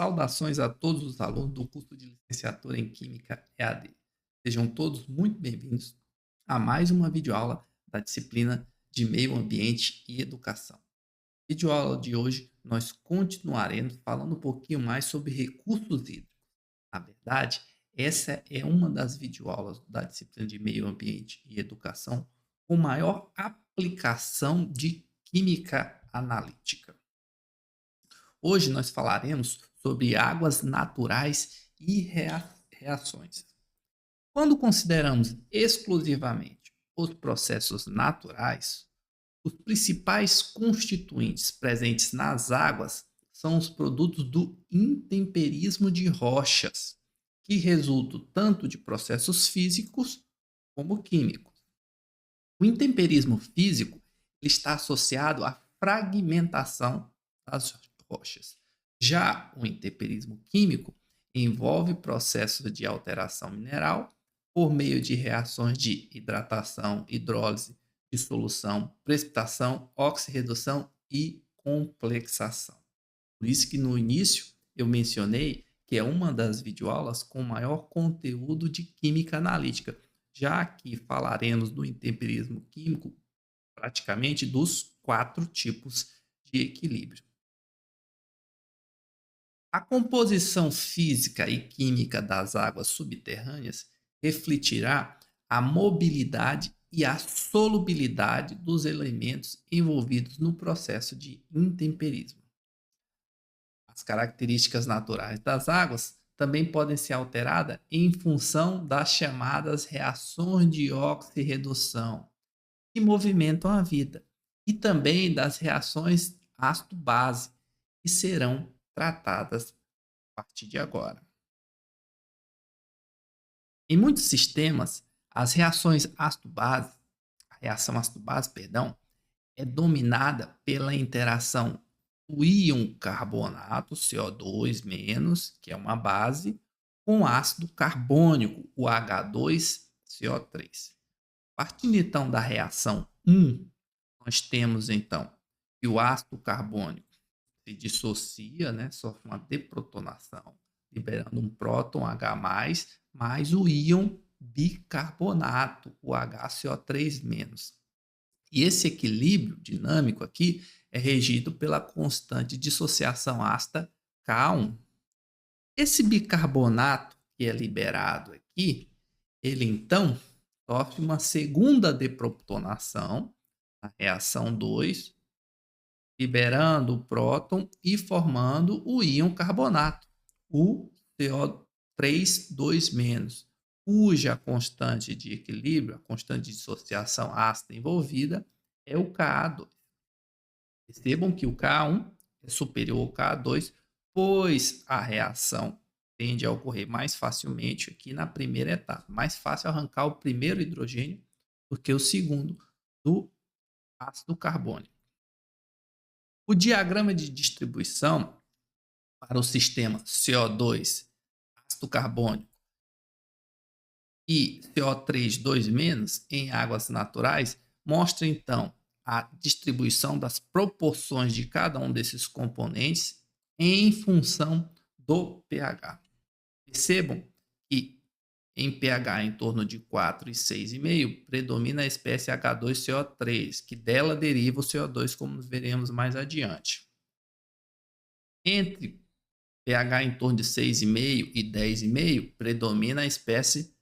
Saudações a todos os alunos do curso de licenciatura em Química EAD. Sejam todos muito bem-vindos a mais uma videoaula da disciplina de Meio Ambiente e Educação. Videoaula de hoje nós continuaremos falando um pouquinho mais sobre recursos hídricos. Na verdade, essa é uma das videoaulas da disciplina de Meio Ambiente e Educação com maior aplicação de química analítica. Hoje nós falaremos sobre águas naturais e reações. Quando consideramos exclusivamente os processos naturais, os principais constituintes presentes nas águas são os produtos do intemperismo de rochas, que resultam tanto de processos físicos como químicos. O intemperismo físico está associado à fragmentação das rochas. Já o intemperismo químico envolve processos de alteração mineral por meio de reações de hidratação, hidrólise, dissolução, precipitação, oxirredução e complexação. Por isso que no início eu mencionei que é uma das videoaulas com maior conteúdo de química analítica, já que falaremos do intemperismo químico praticamente dos 4 tipos de equilíbrio. A composição física e química das águas subterrâneas refletirá a mobilidade e a solubilidade dos elementos envolvidos no processo de intemperismo. As características naturais das águas também podem ser alteradas em função das chamadas reações de oxirredução, que movimentam a vida, e também das reações ácido-base, que serão tratadas a partir de agora. Em muitos sistemas, as reações ácido-base, a reação ácido-base, perdão, é dominada pela interação do íon carbonato, CO2-, que é uma base, com ácido carbônico, o H2CO3. Partindo então da reação 1, nós temos então que o ácido carbônico se dissocia, né, sofre uma deprotonação, liberando um próton H+, mais o íon bicarbonato, o HCO3-. E esse equilíbrio dinâmico aqui é regido pela constante de dissociação ácida K1. Esse bicarbonato que é liberado aqui, ele então sofre uma segunda deprotonação, a reação 2, liberando o próton e formando o íon carbonato, o CO3, cuja constante de equilíbrio, a constante de dissociação ácida envolvida, é o Ka2. Percebam que o Ka1 é superior ao Ka2, pois a reação tende a ocorrer mais facilmente aqui na primeira etapa. Mais fácil arrancar o primeiro hidrogênio do que o segundo do ácido carbônico. O diagrama de distribuição para o sistema CO2, ácido carbônico, e CO3 em águas naturais mostra então a distribuição das proporções de cada um desses componentes em função do pH. Percebam que em pH em torno de 4 e 6,5 predomina a espécie H2CO3, que dela deriva o CO2, como veremos mais adiante. Entre pH em torno de 6,5 e 10,5 predomina a espécie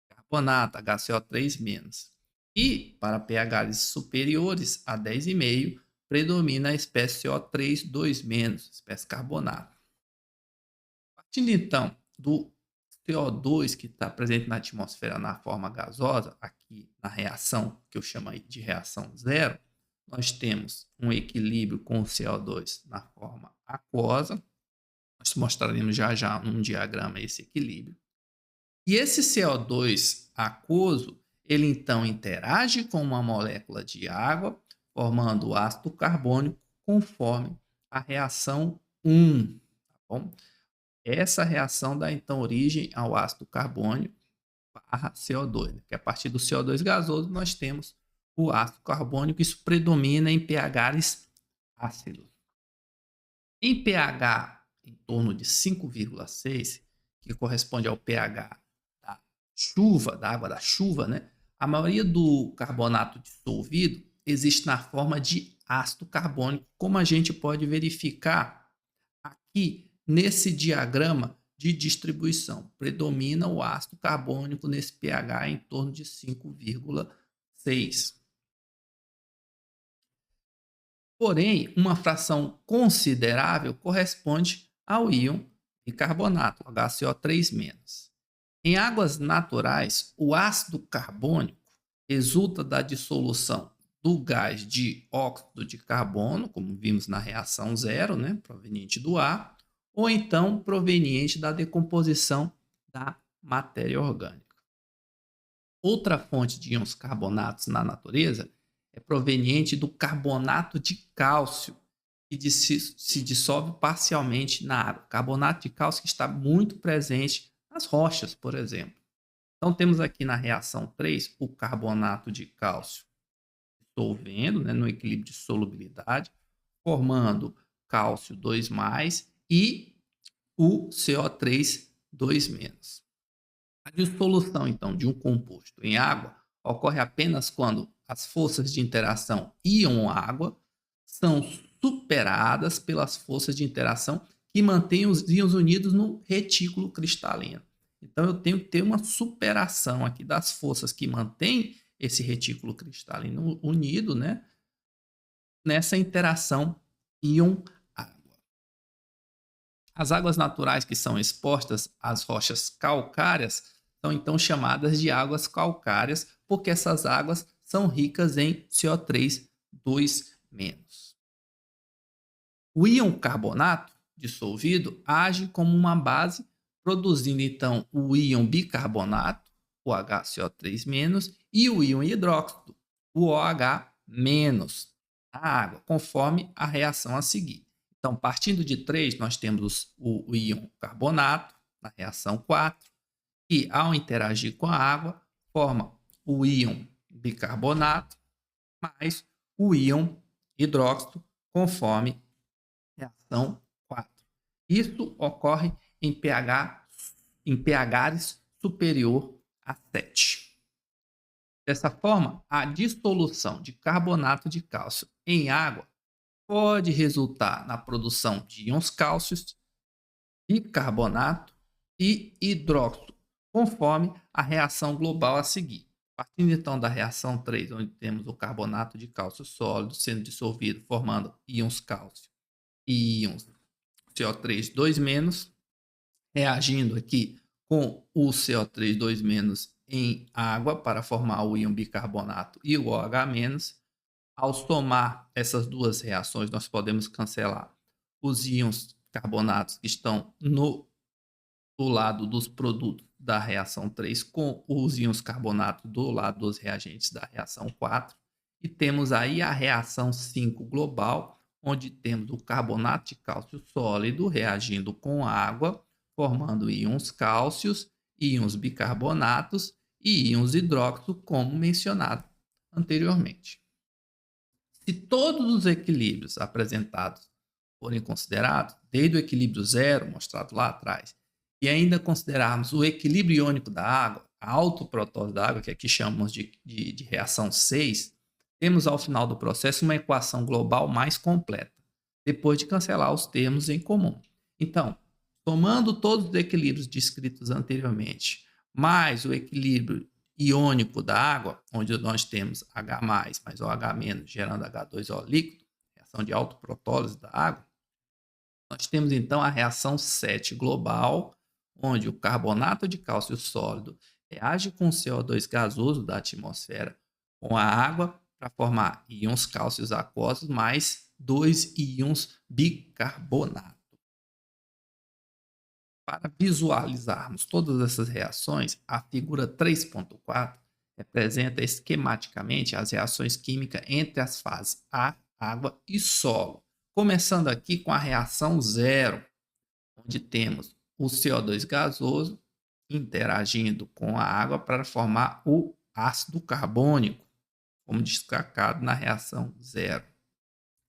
carbonato, HCO3-. E para pHs superiores a 10,5 predomina a espécie CO3,2-, espécie carbonato. Partindo então do CO2 que está presente na atmosfera na forma gasosa, aqui na reação que eu chamo de reação zero, nós temos um equilíbrio com o CO2 na forma aquosa. Nós mostraremos já num diagrama esse equilíbrio. E esse CO2 aquoso, ele então interage com uma molécula de água, formando o ácido carbônico conforme a reação 1. Tá bom? Essa reação dá então origem ao ácido carbônico barra CO2, né? Que a partir do CO2 gasoso nós temos o ácido carbônico, isso predomina em pHs ácidos. Em pH em torno de 5,6, que corresponde ao pH da chuva, da água da chuva, né? A maioria do carbonato dissolvido existe na forma de ácido carbônico, como a gente pode verificar aqui nesse diagrama de distribuição. Predomina o ácido carbônico nesse pH em torno de 5,6. Porém, uma fração considerável corresponde ao íon bicarbonato, HCO3-. Em águas naturais, o ácido carbônico resulta da dissolução do gás de óxido de carbono, como vimos na reação zero, né, proveniente do ar, ou então proveniente da decomposição da matéria orgânica. Outra fonte de íons carbonatos na natureza é proveniente do carbonato de cálcio, que se dissolve parcialmente na água. Carbonato de cálcio que está muito presente nas rochas, por exemplo. Então, temos aqui na reação 3 o carbonato de cálcio dissolvendo, né, no equilíbrio de solubilidade, formando cálcio 2+, e o CO3 2-. A dissolução, então, de um composto em água ocorre apenas quando as forças de interação íon-água são superadas pelas forças de interação que mantêm os íons unidos no retículo cristalino. Então, eu tenho que ter uma superação aqui das forças que mantêm esse retículo cristalino unido, né, nessa interação íon-água. As águas naturais que são expostas às rochas calcárias são então chamadas de águas calcárias, porque essas águas são ricas em CO3 2-. O íon carbonato dissolvido age como uma base, produzindo então o íon bicarbonato, o HCO3-, e o íon hidróxido, o OH-, na água, conforme a reação a seguir. Então, partindo de 3, nós temos o íon carbonato, na reação 4, que ao interagir com a água, forma o íon bicarbonato mais o íon hidróxido, conforme reação 4. Isso ocorre em pHs superior a 7. Dessa forma, a dissolução de carbonato de cálcio em água pode resultar na produção de íons cálcios, bicarbonato e hidróxido, conforme a reação global a seguir. Partindo então da reação 3, onde temos o carbonato de cálcio sólido sendo dissolvido, formando íons cálcio e íons CO3 2-, reagindo aqui com o CO3 2- em água para formar o íon bicarbonato e o OH-. Ao somar essas duas reações, nós podemos cancelar os íons carbonatos que estão do lado dos produtos da reação 3 com os íons carbonatos do lado dos reagentes da reação 4. E temos aí a reação 5 global, onde temos o carbonato de cálcio sólido reagindo com água, formando íons cálcios, íons bicarbonatos e íons hidróxido, como mencionado anteriormente. Se todos os equilíbrios apresentados forem considerados, desde o equilíbrio zero, mostrado lá atrás, e ainda considerarmos o equilíbrio iônico da água, a autoprotose da água, que aqui chamamos de reação 6, temos ao final do processo uma equação global mais completa, depois de cancelar os termos em comum. Então, somando todos os equilíbrios descritos anteriormente, mais o equilíbrio iônico da água, onde nós temos H+, mais OH-, gerando H2O líquido, reação de autoprotólise da água, nós temos então a reação 7 global, onde o carbonato de cálcio sólido reage com o CO2 gasoso da atmosfera com a água para formar íons cálcios aquosos mais 2 íons bicarbonato. Para visualizarmos todas essas reações, a figura 3.4 representa esquematicamente as reações químicas entre as fases ar, água e solo. Começando aqui com a reação zero, onde temos o CO2 gasoso interagindo com a água para formar o ácido carbônico, como destacado na reação zero.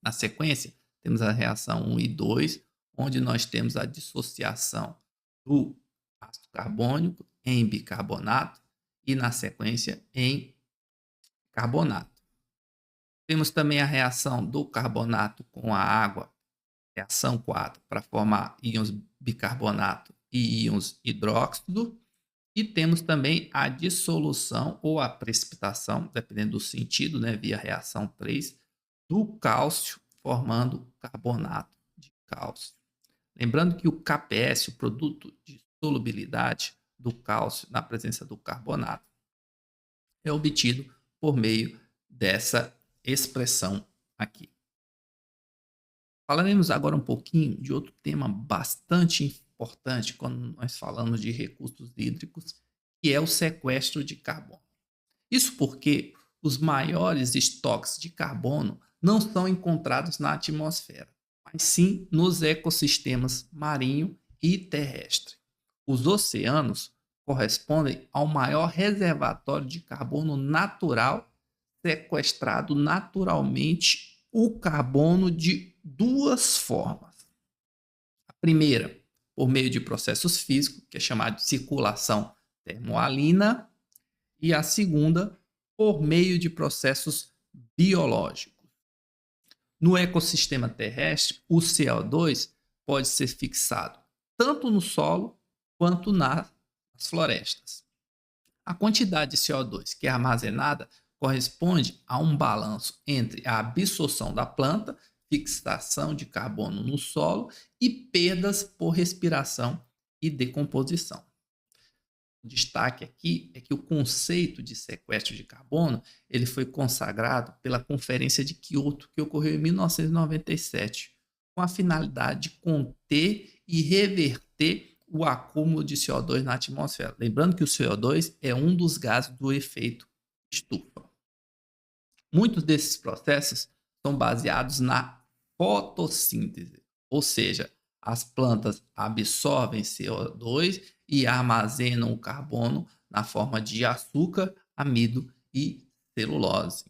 Na sequência, temos a reação 1 e 2, onde nós temos a dissociação do ácido carbônico em bicarbonato e, na sequência, em carbonato. Temos também a reação do carbonato com a água, reação 4, para formar íons bicarbonato e íons hidróxido. E temos também a dissolução ou a precipitação, dependendo do sentido, né, via reação 3, do cálcio, formando carbonato de cálcio. Lembrando que o KPS, o produto de solubilidade do cálcio na presença do carbonato, é obtido por meio dessa expressão aqui. Falaremos agora um pouquinho de outro tema bastante importante quando nós falamos de recursos hídricos, que é o sequestro de carbono. Isso porque os maiores estoques de carbono não são encontrados na atmosfera, mas sim nos ecossistemas marinho e terrestre. Os oceanos correspondem ao maior reservatório de carbono natural sequestrado naturalmente o carbono de duas formas. A primeira, por meio de processos físicos, que é chamado de circulação termoalina, e a segunda, por meio de processos biológicos. No ecossistema terrestre, o CO2 pode ser fixado tanto no solo quanto nas florestas. A quantidade de CO2 que é armazenada corresponde a um balanço entre a absorção da planta, fixação de carbono no solo e perdas por respiração e decomposição. O destaque aqui é que o conceito de sequestro de carbono ele foi consagrado pela Conferência de Quioto, que ocorreu em 1997, com a finalidade de conter e reverter o acúmulo de CO2 na atmosfera. Lembrando que o CO2 é um dos gases do efeito estufa. Muitos desses processos são baseados na fotossíntese, ou seja, as plantas absorvem CO2 e armazenam o carbono na forma de açúcar, amido e celulose.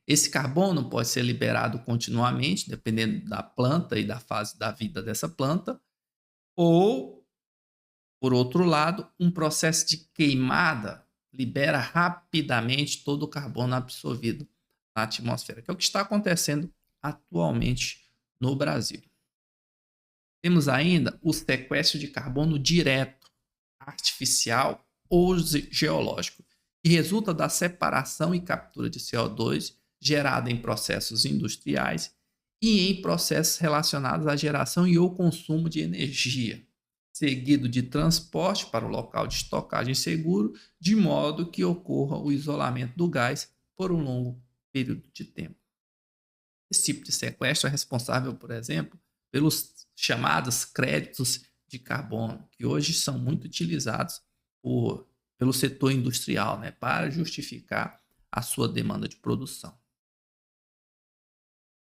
Esse carbono pode ser liberado continuamente, dependendo da planta e da fase da vida dessa planta, ou, por outro lado, um processo de queimada libera rapidamente todo o carbono absorvido na atmosfera, que é o que está acontecendo atualmente no Brasil. Temos ainda o sequestro de carbono direto, artificial ou geológico, que resulta da separação e captura de CO2 gerada em processos industriais e em processos relacionados à geração e ou consumo de energia, seguido de transporte para o local de estocagem seguro, de modo que ocorra o isolamento do gás por um longo período de tempo. Esse tipo de sequestro é responsável, por exemplo, pelos chamados créditos de carbono, que hoje são muito utilizados pelo setor industrial, né, para justificar a sua demanda de produção.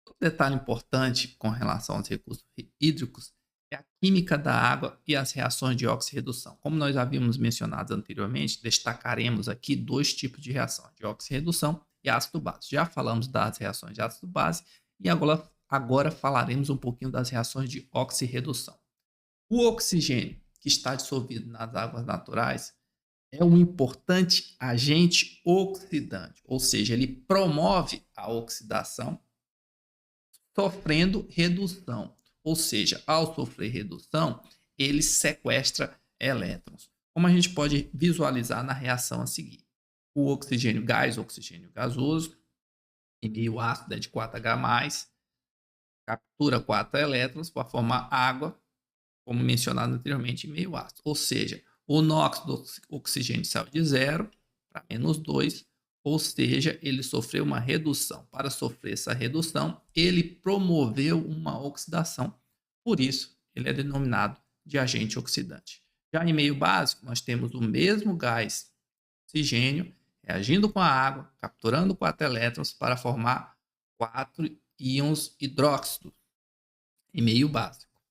Outro detalhe importante com relação aos recursos hídricos é a química da água e as reações de oxirredução. Como nós havíamos mencionado anteriormente, destacaremos aqui dois tipos de reação, de oxirredução e ácido-base. Já falamos das reações de ácido-base e agora falaremos um pouquinho das reações de oxirredução. O oxigênio que está dissolvido nas águas naturais é um importante agente oxidante, ou seja, ele promove a oxidação sofrendo redução. Ou seja, ao sofrer redução, ele sequestra elétrons. Como a gente pode visualizar na reação a seguir. O oxigênio gasoso, em meio ácido é de 4H+, captura 4 elétrons para formar água, como mencionado anteriormente, em meio ácido. Ou seja, o NOx do oxigênio saiu de 0 para -2, ou seja, ele sofreu uma redução. Para sofrer essa redução, ele promoveu uma oxidação. Por isso, ele é denominado de agente oxidante. Já em meio básico, nós temos o mesmo gás oxigênio reagindo com a água, capturando 4 elétrons para formar 4 íons hidróxido em meio básico.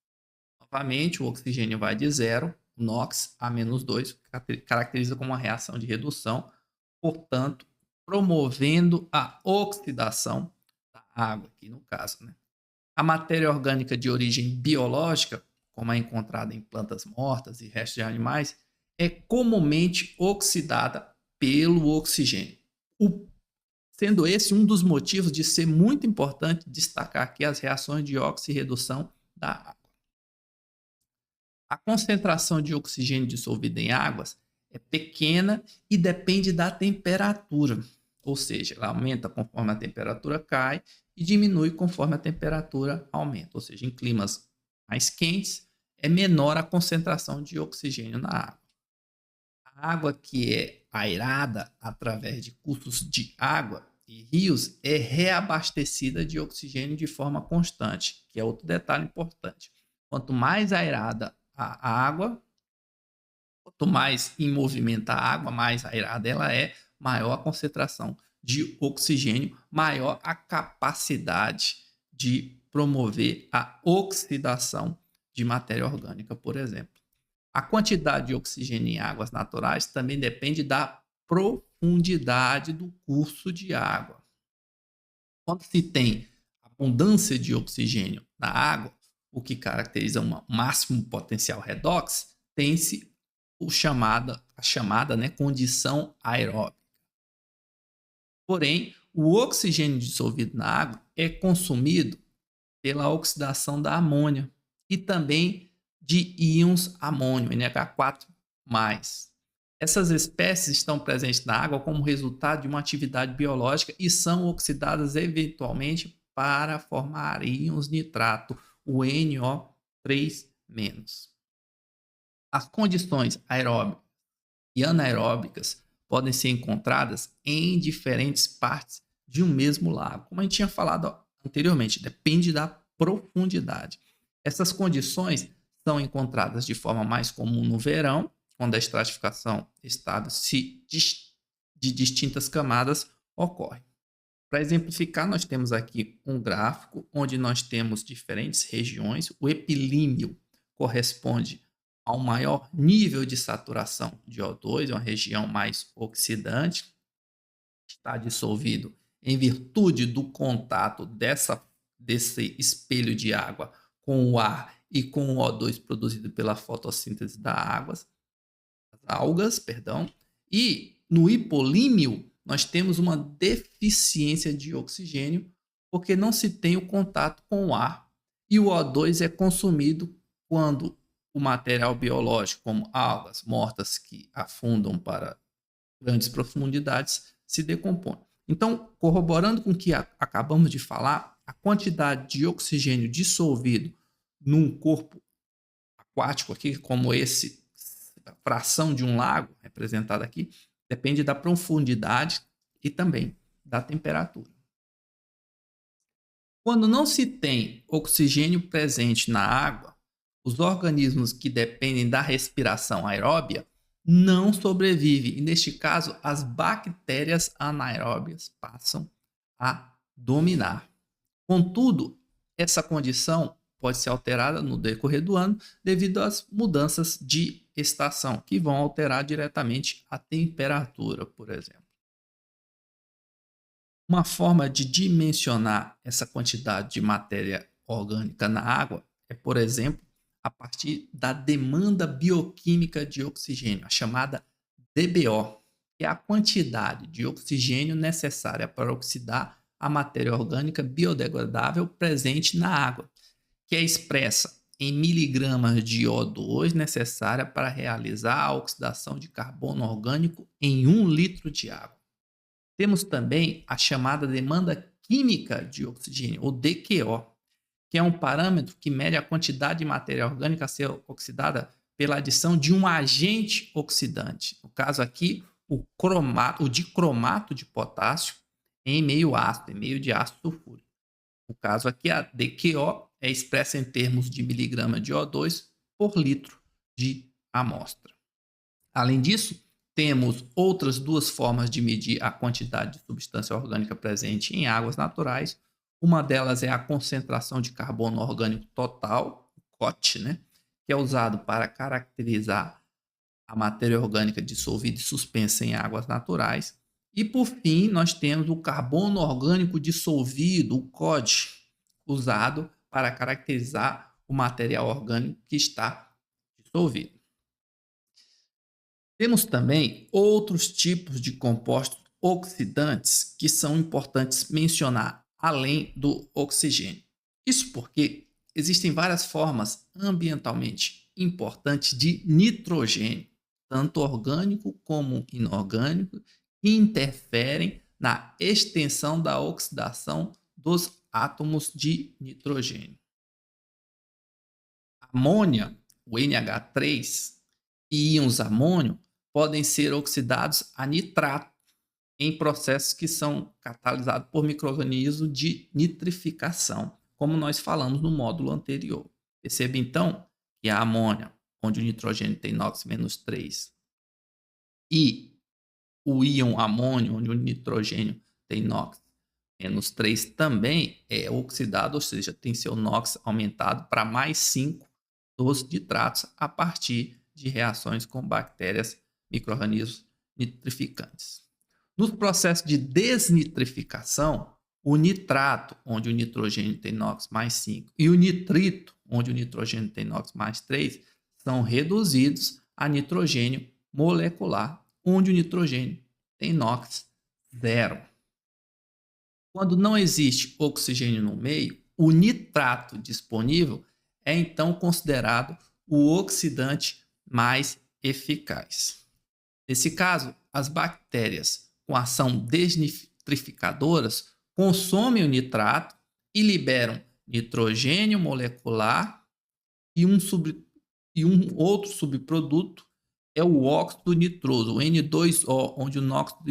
Novamente, o oxigênio vai de 0, o NOx a -2, caracteriza como uma reação de redução, portanto, promovendo a oxidação da água, aqui no caso, né? A matéria orgânica de origem biológica, como é encontrada em plantas mortas e restos de animais, é comumente oxidada pelo oxigênio. Sendo esse um dos motivos de ser muito importante destacar aqui as reações de oxirredução da água. A concentração de oxigênio dissolvido em águas é pequena e depende da temperatura, ou seja, ela aumenta conforme a temperatura cai e diminui conforme a temperatura aumenta, ou seja, em climas mais quentes é menor a concentração de oxigênio na água. A água que é aerada através de cursos de água e rios é reabastecida de oxigênio de forma constante, que é outro detalhe importante. Quanto mais aerada a água, quanto mais em movimento a água, mais aerada ela é, maior a concentração de oxigênio, maior a capacidade de promover a oxidação de matéria orgânica, por exemplo. A quantidade de oxigênio em águas naturais também depende da profundidade do curso de água. Quando se tem abundância de oxigênio na água, o que caracteriza um máximo potencial redox, tem-se a chamada condição aeróbica. Porém, o oxigênio dissolvido na água é consumido pela oxidação da amônia e também de íons amônio, NH4+. Essas espécies estão presentes na água como resultado de uma atividade biológica e são oxidadas eventualmente para formar íons nitrato, o NO3-. As condições aeróbicas e anaeróbicas podem ser encontradas em diferentes partes de um mesmo lago. Como a gente tinha falado anteriormente, depende da profundidade. Essas condições são encontradas de forma mais comum no verão, quando a estratificação estável de distintas camadas ocorre. Para exemplificar, nós temos aqui um gráfico onde nós temos diferentes regiões. O epilímio corresponde a um maior nível de saturação de O2, é uma região mais oxidante, está dissolvido em virtude do contato desse espelho de água com o ar e com o O2 produzido pela fotossíntese das algas, e no hipolímio nós temos uma deficiência de oxigênio porque não se tem o contato com o ar e o O2 é consumido quando o material biológico, como algas mortas que afundam para grandes profundidades, se decompõe. Então, corroborando com o que acabamos de falar, a quantidade de oxigênio dissolvido num corpo aquático, aqui, como esse, a fração de um lago, representada aqui, depende da profundidade e também da temperatura. Quando não se tem oxigênio presente na água, os organismos que dependem da respiração aeróbia não sobrevivem. E neste caso, as bactérias anaeróbias passam a dominar. Contudo, essa condição pode ser alterada no decorrer do ano devido às mudanças de estação, que vão alterar diretamente a temperatura, por exemplo. Uma forma de dimensionar essa quantidade de matéria orgânica na água é, por exemplo, a partir da demanda bioquímica de oxigênio, a chamada DBO, que é a quantidade de oxigênio necessária para oxidar a matéria orgânica biodegradável presente na água, que é expressa em miligramas de O2 necessária para realizar a oxidação de carbono orgânico em 1 litro de água. Temos também a chamada demanda química de oxigênio, ou DQO, que é um parâmetro que mede a quantidade de matéria orgânica a ser oxidada pela adição de um agente oxidante. No caso aqui, o dicromato de potássio em meio ácido, em meio de ácido sulfúrico. No caso aqui, a DQO é expressa em termos de miligrama de O2 por litro de amostra. Além disso, temos outras duas formas de medir a quantidade de substância orgânica presente em águas naturais. Uma delas é a concentração de carbono orgânico total, o COT, que é usado para caracterizar a matéria orgânica dissolvida e suspensa em águas naturais. E, por fim, nós temos o carbono orgânico dissolvido, o COD, usado para caracterizar o material orgânico que está dissolvido. Temos também outros tipos de compostos oxidantes que são importantes mencionar, além do oxigênio. Isso porque existem várias formas ambientalmente importantes de nitrogênio, tanto orgânico como inorgânico, que interferem na extensão da oxidação dos átomos de nitrogênio. Amônia, o NH3 e íons amônio podem ser oxidados a nitrato em processos que são catalisados por micro-organismos de nitrificação, como nós falamos no módulo anterior. Perceba então que a amônia, onde o nitrogênio tem NOx-3, e o íon amônio, onde o nitrogênio tem NOx-3, também é oxidado, ou seja, tem seu NOx aumentado para mais 5 dos nitratos a partir de reações com bactérias, micro-organismos nitrificantes. Nos processos de desnitrificação, o nitrato, onde o nitrogênio tem NOx mais 5, e o nitrito, onde o nitrogênio tem NOx mais 3, são reduzidos a nitrogênio molecular, onde o nitrogênio tem NOx 0. Quando não existe oxigênio no meio, o nitrato disponível é então considerado o oxidante mais eficaz. Nesse caso, as bactérias com ação desnitrificadoras consomem o nitrato e liberam nitrogênio molecular e um outro subproduto é o óxido nitroso, o N2O, onde o nóxido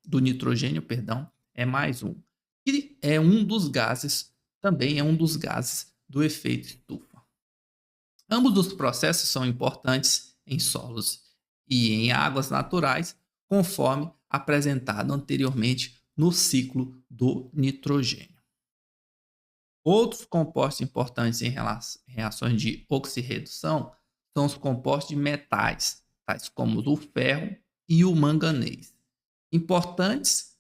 do nitrogênio, é mais 1. E é um dos gases, também é um dos gases do efeito estufa. Ambos os processos são importantes em solos e em águas naturais, conforme apresentado anteriormente no ciclo do nitrogênio. Outros compostos importantes em reações de oxirredução são os compostos de metais, tais como o ferro e o manganês. Importantes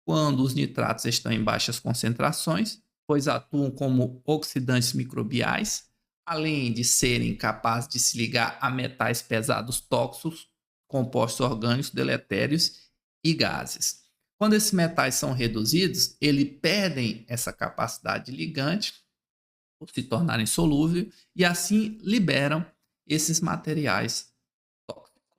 quando os nitratos estão em baixas concentrações, pois atuam como oxidantes microbiais, além de serem capazes de se ligar a metais pesados tóxicos, compostos orgânicos deletérios e gases. Quando esses metais são reduzidos, eles perdem essa capacidade de ligante, por se tornarem solúveis, e assim liberam esses materiais tóxicos.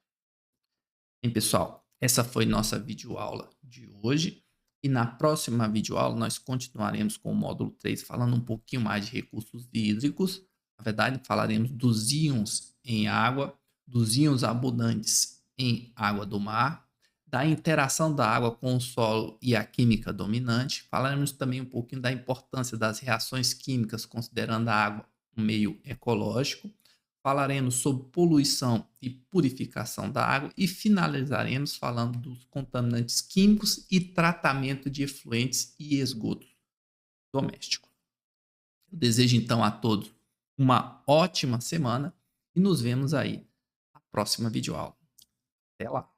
Bem, pessoal, essa foi nossa videoaula de hoje. E na próxima videoaula nós continuaremos com o módulo 3, falando um pouquinho mais de recursos hídricos. Na verdade, falaremos dos íons em água, dos íons abundantes em água do mar, da interação da água com o solo e a química dominante. Falaremos também um pouquinho da importância das reações químicas, considerando a água um meio ecológico. Falaremos sobre poluição e purificação da água e finalizaremos falando dos contaminantes químicos e tratamento de efluentes e esgotos domésticos. Eu desejo então a todos uma ótima semana e nos vemos aí na próxima videoaula. Até lá!